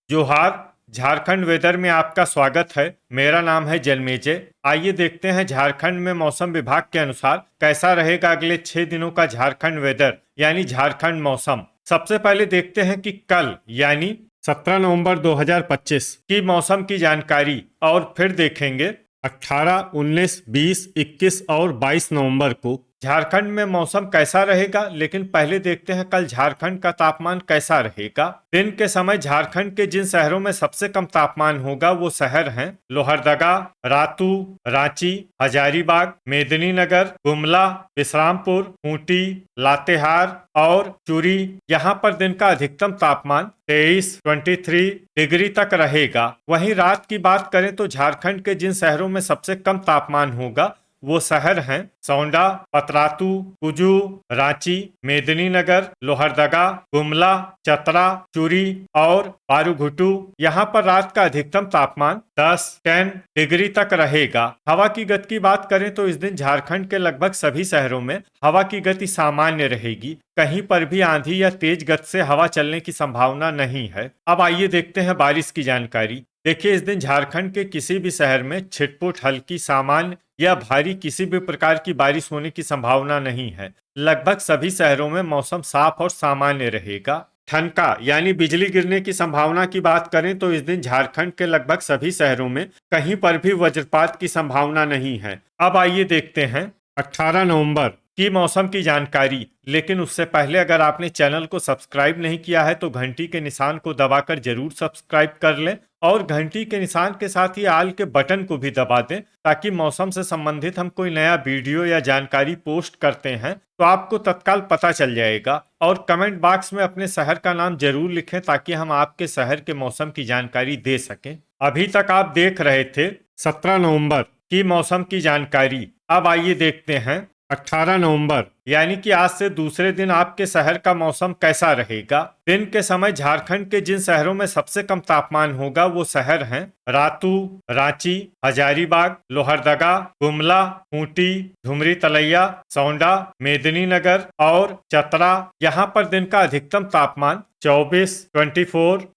जोहार। झारखंड वेदर में आपका स्वागत है। मेरा नाम है जन्मेजय। आइए देखते हैं झारखंड में मौसम विभाग के अनुसार कैसा रहेगा अगले 6 दिनों का झारखंड वेदर यानी झारखंड मौसम। सबसे पहले देखते हैं कि कल यानी 17 नवंबर 2025 की मौसम की जानकारी और फिर देखेंगे 18, 19, 20, 21 और 22 नवंबर को झारखंड में मौसम कैसा रहेगा। लेकिन पहले देखते हैं कल झारखंड का तापमान कैसा रहेगा। दिन के समय झारखंड के जिन शहरों में सबसे कम तापमान होगा वो शहर हैं लोहरदगा, रातू, रांची, हजारीबाग, मेदिनीनगर, गुमला, विश्रामपुर, खूंटी, लातेहार और चूरी। यहाँ पर दिन का अधिकतम तापमान 23 डिग्री तक रहेगा। वहीं रात की बात करें तो झारखंड के जिन शहरों में सबसे कम तापमान होगा वो शहर हैं सौंडा, पतरातू, कुजू, रांची, मेदिनीनगर, लोहरदगा, गुमला, चतरा, चूरी और बारूघुटू। यहाँ पर रात का अधिकतम तापमान 10 डिग्री तक रहेगा। हवा की गति की बात करें तो इस दिन झारखंड के लगभग सभी शहरों में हवा की गति सामान्य रहेगी। कहीं पर भी आंधी या तेज गति से हवा चलने की संभावना नहीं है। अब आइए देखते हैं बारिश की जानकारी। देखिए, इस दिन झारखंड के किसी भी शहर में छिटपुट, हल्की, सामान्य या भारी किसी भी प्रकार की बारिश होने की संभावना नहीं है। लगभग सभी शहरों में मौसम साफ और सामान्य रहेगा। ठनका यानी बिजली गिरने की संभावना की बात करें तो इस दिन झारखंड के लगभग सभी शहरों में कहीं पर भी वज्रपात की संभावना नहीं है। अब आइए देखते हैं 18 नवंबर की मौसम की जानकारी। लेकिन उससे पहले अगर आपने चैनल को सब्सक्राइब नहीं किया है तो घंटी के निशान को दबाकर जरूर सब्सक्राइब कर लें और घंटी के निशान के साथ ही आल के बटन को भी दबा दें ताकि मौसम से संबंधित हम कोई नया वीडियो या जानकारी पोस्ट करते हैं तो आपको तत्काल पता चल जाएगा। और कमेंट बॉक्स में अपने शहर का नाम जरूर लिखें ताकि हम आपके शहर के मौसम की जानकारी दे सकें। अभी तक आप देख रहे थे 17 नवंबर की मौसम की जानकारी। अब आइए देखते हैं 18 नवंबर यानी कि आज से दूसरे दिन आपके शहर का मौसम कैसा रहेगा। दिन के समय झारखंड के जिन शहरों में सबसे कम तापमान होगा वो शहर हैं रातू, रांची, हजारीबाग, लोहरदगा, गुमला, खूंटी, धुमरी तलैया, सौंडा, मेदिनीनगर और चतरा। यहाँ पर दिन का अधिकतम तापमान 24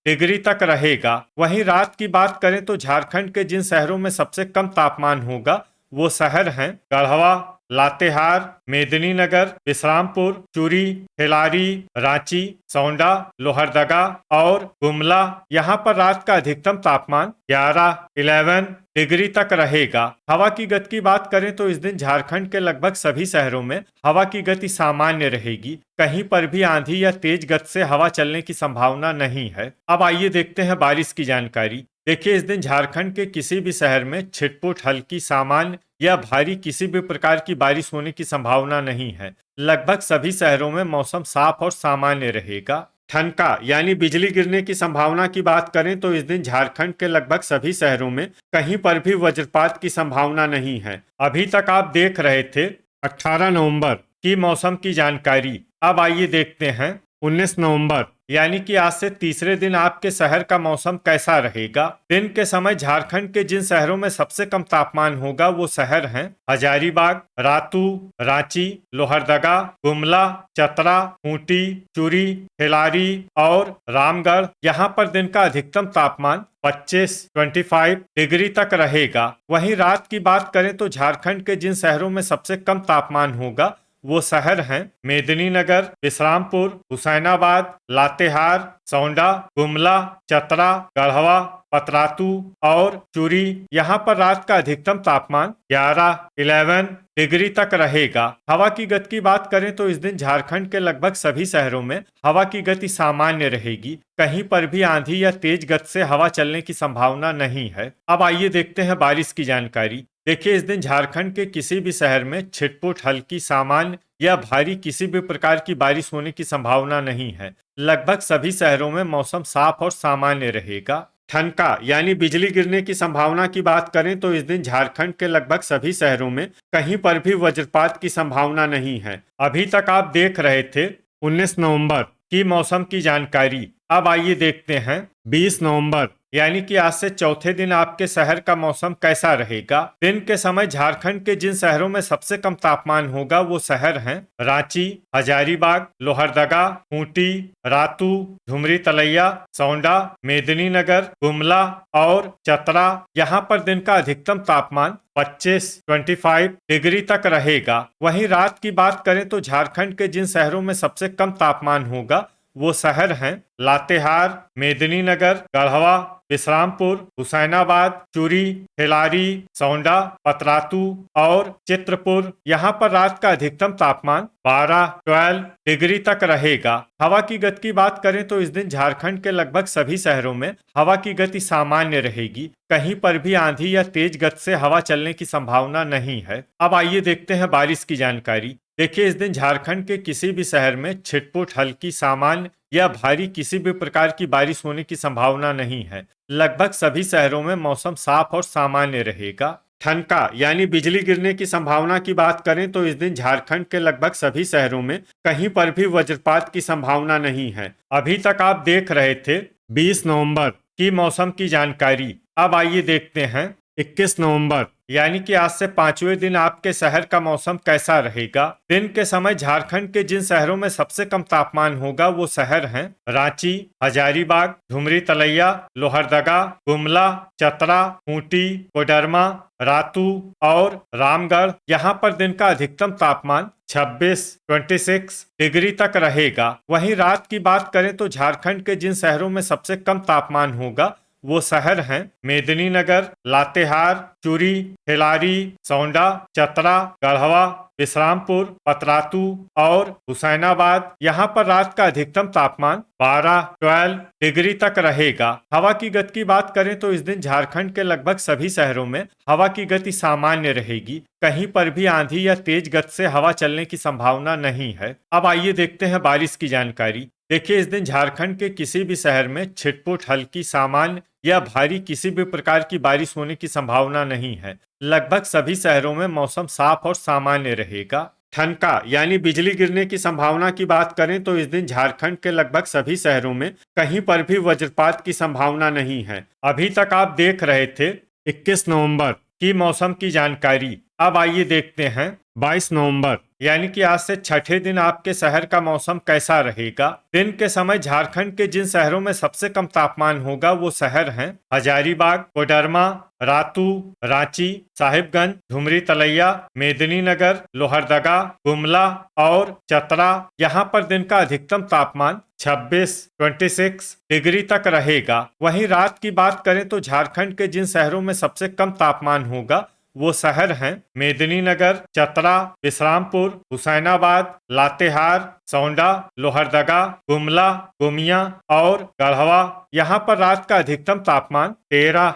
डिग्री तक रहेगा। वहीं रात की बात करें तो झारखंड के जिन शहरों में सबसे कम तापमान होगा वो शहर हैं गढ़वा, लातेहार, मेदिनीनगर, विश्रामपुर, चूरी, खिलारी, रांची, सौंडा, लोहरदगा और गुमला। यहाँ पर रात का अधिकतम तापमान 11 डिग्री तक रहेगा। हवा की गति की बात करें तो इस दिन झारखंड के लगभग सभी शहरों में हवा की गति सामान्य रहेगी। कहीं पर भी आंधी या तेज गति से हवा चलने की संभावना नहीं है। अब आइए देखते हैं बारिश की जानकारी। देखिए, इस दिन झारखंड के किसी भी शहर में छिटपुट, हल्की, सामान्य या भारी किसी भी प्रकार की बारिश होने की संभावना नहीं है। लगभग सभी शहरों में मौसम साफ और सामान्य रहेगा। ठनका यानी बिजली गिरने की संभावना की बात करें तो इस दिन झारखंड के लगभग सभी शहरों में कहीं पर भी वज्रपात की संभावना नहीं है। अभी तक आप देख रहे थे 18 नवंबर की मौसम की जानकारी। अब आइए देखते हैं 19 नवंबर यानी कि आज से तीसरे दिन आपके शहर का मौसम कैसा रहेगा। दिन के समय झारखंड के जिन शहरों में सबसे कम तापमान होगा वो शहर हैं हजारीबाग, रातू, रांची, लोहरदगा, गुमला, चतरा, खूंटी, चूरी, खिलारी और रामगढ़। यहाँ पर दिन का अधिकतम तापमान 25 डिग्री तक रहेगा। वहीं रात की बात करें तो झारखंड के जिन शहरों में सबसे कम तापमान होगा वो शहर हैं मेदिनीनगर, विश्रामपुर, हुसैनाबाद, लातेहार, सौंडा, गुमला, चतरा, गढ़वा, पतरातू और चूरी। यहाँ पर रात का अधिकतम तापमान 11 डिग्री तक रहेगा। हवा की गति की बात करें तो इस दिन झारखंड के लगभग सभी शहरों में हवा की गति सामान्य रहेगी। कहीं पर भी आंधी या तेज गति से हवा चलने की संभावना नहीं है। अब आइए देखते हैं बारिश की जानकारी। देखिए, इस दिन झारखंड के किसी भी शहर में छिटपुट, हल्की, सामान्य या भारी किसी भी प्रकार की बारिश होने की संभावना नहीं है। लगभग सभी शहरों में मौसम साफ और सामान्य रहेगा। ठनका यानी बिजली गिरने की संभावना की बात करें तो इस दिन झारखंड के लगभग सभी शहरों में कहीं पर भी वज्रपात की संभावना नहीं है। अभी तक आप देख रहे थे 19 नवंबर की मौसम की जानकारी। अब आइए देखते हैं 20 नवंबर यानी कि आज से चौथे दिन आपके शहर का मौसम कैसा रहेगा। दिन के समय झारखंड के जिन शहरों में सबसे कम तापमान होगा वो शहर हैं रांची, हजारीबाग, लोहरदगा, खूंटी, रातू, झुमरी तलैया, सौंडा, मेदिनीनगर, गुमला और चतरा। यहाँ पर दिन का अधिकतम तापमान 25 डिग्री तक रहेगा। वहीं रात की बात करें तो झारखंड के जिन शहरों में सबसे कम तापमान होगा वो शहर हैं लातेहार, मेदिनीनगर, गढ़वा, विश्रामपुर, हुसैनाबाद, चूरी, खिलारी, सौंडा, पतरातू और चित्रपुर। यहाँ पर रात का अधिकतम तापमान 12 डिग्री तक रहेगा। हवा की गति की बात करें तो इस दिन झारखंड के लगभग सभी शहरों में हवा की गति सामान्य रहेगी। कहीं पर भी आंधी या तेज गति से हवा चलने की संभावना नहीं है। अब आइए देखते हैं बारिश की जानकारी। देखिए, इस दिन झारखंड के किसी भी शहर में छिटपुट, हल्की, सामान्य या भारी किसी भी प्रकार की बारिश होने की संभावना नहीं है। लगभग सभी शहरों में मौसम साफ और सामान्य रहेगा। ठनका यानी बिजली गिरने की संभावना की बात करें तो इस दिन झारखंड के लगभग सभी शहरों में कहीं पर भी वज्रपात की संभावना नहीं है। अभी तक आप देख रहे थे 20 नवंबर की मौसम की जानकारी। अब आइए देखते हैं 21 नवंबर यानी कि आज से 5वें दिन आपके शहर का मौसम कैसा रहेगा। दिन के समय झारखंड के जिन शहरों में सबसे कम तापमान होगा वो शहर हैं रांची, हजारीबाग, झुमरी तलैया, लोहरदगा, गुमला, चतरा, खूंटी, कोडरमा, रातू और रामगढ़। यहाँ पर दिन का अधिकतम तापमान 26 डिग्री तक रहेगा। वहीं रात की बात करें तो झारखंड के जिन शहरों में सबसे कम तापमान होगा वो शहर हैं मेदिनीनगर, लातेहार, चूरी, खिलारी, सौंडा, चतरा, गढ़वा, विश्रामपुर, पतरातू और हुसैनाबाद। यहाँ पर रात का अधिकतम तापमान 12 डिग्री तक रहेगा। हवा की गति की बात करें तो इस दिन झारखंड के लगभग सभी शहरों में हवा की गति सामान्य रहेगी। कहीं पर भी आंधी या तेज गति से हवा चलने की संभावना नहीं है। अब आइए देखते हैं बारिश की जानकारी। देखिए, इस दिन झारखंड के किसी भी शहर में छिटपुट, हल्की, सामान्य या भारी किसी भी प्रकार की बारिश होने की संभावना नहीं है। लगभग सभी शहरों में मौसम साफ और सामान्य रहेगा। ठनका यानी बिजली गिरने की संभावना की बात करें तो इस दिन झारखंड के लगभग सभी शहरों में कहीं पर भी वज्रपात की संभावना नहीं है। अभी तक आप देख रहे थे 21 नवंबर की मौसम की जानकारी। अब आइए देखते हैं 22 नवंबर यानी कि आज से छठे दिन आपके शहर का मौसम कैसा रहेगा। दिन के समय झारखंड के जिन शहरों में सबसे कम तापमान होगा वो शहर हैं हजारीबाग, कोडरमा, रातू, रांची, साहिबगंज, झुमरी तलैया, मेदिनीनगर, लोहरदगा, गुमला और चतरा। यहाँ पर दिन का अधिकतम तापमान 26 डिग्री तक रहेगा। वहीं रात की बात करें तो झारखंड के जिन शहरों में सबसे कम तापमान होगा वो शहर हैं मेदिनीनगर, चतरा, विश्रामपुर, हुसैनाबाद, लातेहार, सौंडा, लोहरदगा, गुमला, गोमिया और गढ़वा। यहाँ पर रात का अधिकतम तापमान 13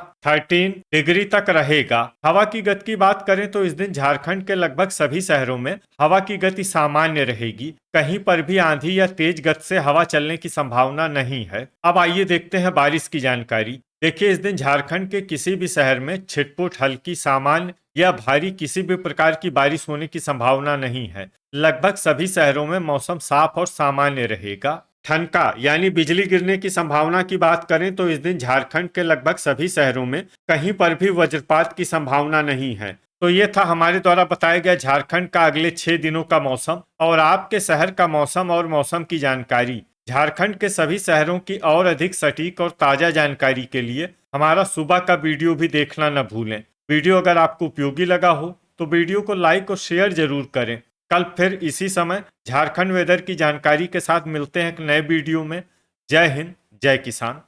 डिग्री तक रहेगा। हवा की गति की बात करें तो इस दिन झारखंड के लगभग सभी शहरों में हवा की गति सामान्य रहेगी। कहीं पर भी आंधी या तेज गति से हवा चलने की संभावना नहीं है। अब आइए देखते हैं बारिश की जानकारी। देखिए, इस दिन झारखंड के किसी भी शहर में छिटपुट, हल्की, सामान्य या भारी किसी भी प्रकार की बारिश होने की संभावना नहीं है। लगभग सभी शहरों में मौसम साफ और सामान्य रहेगा। ठनका यानी बिजली गिरने की संभावना की बात करें तो इस दिन झारखंड के लगभग सभी शहरों में कहीं पर भी वज्रपात की संभावना नहीं है। तो ये था हमारे द्वारा बताया गया झारखंड का अगले 6 दिनों का मौसम और आपके शहर का मौसम और मौसम की जानकारी। झारखंड के सभी शहरों की और अधिक सटीक और ताजा जानकारी के लिए हमारा सुबह का वीडियो भी देखना न भूलें। वीडियो अगर आपको उपयोगी लगा हो तो वीडियो को लाइक और शेयर जरूर करें। कल फिर इसी समय झारखंड वेदर की जानकारी के साथ मिलते हैं एक नए वीडियो में। जय हिंद, जय किसान।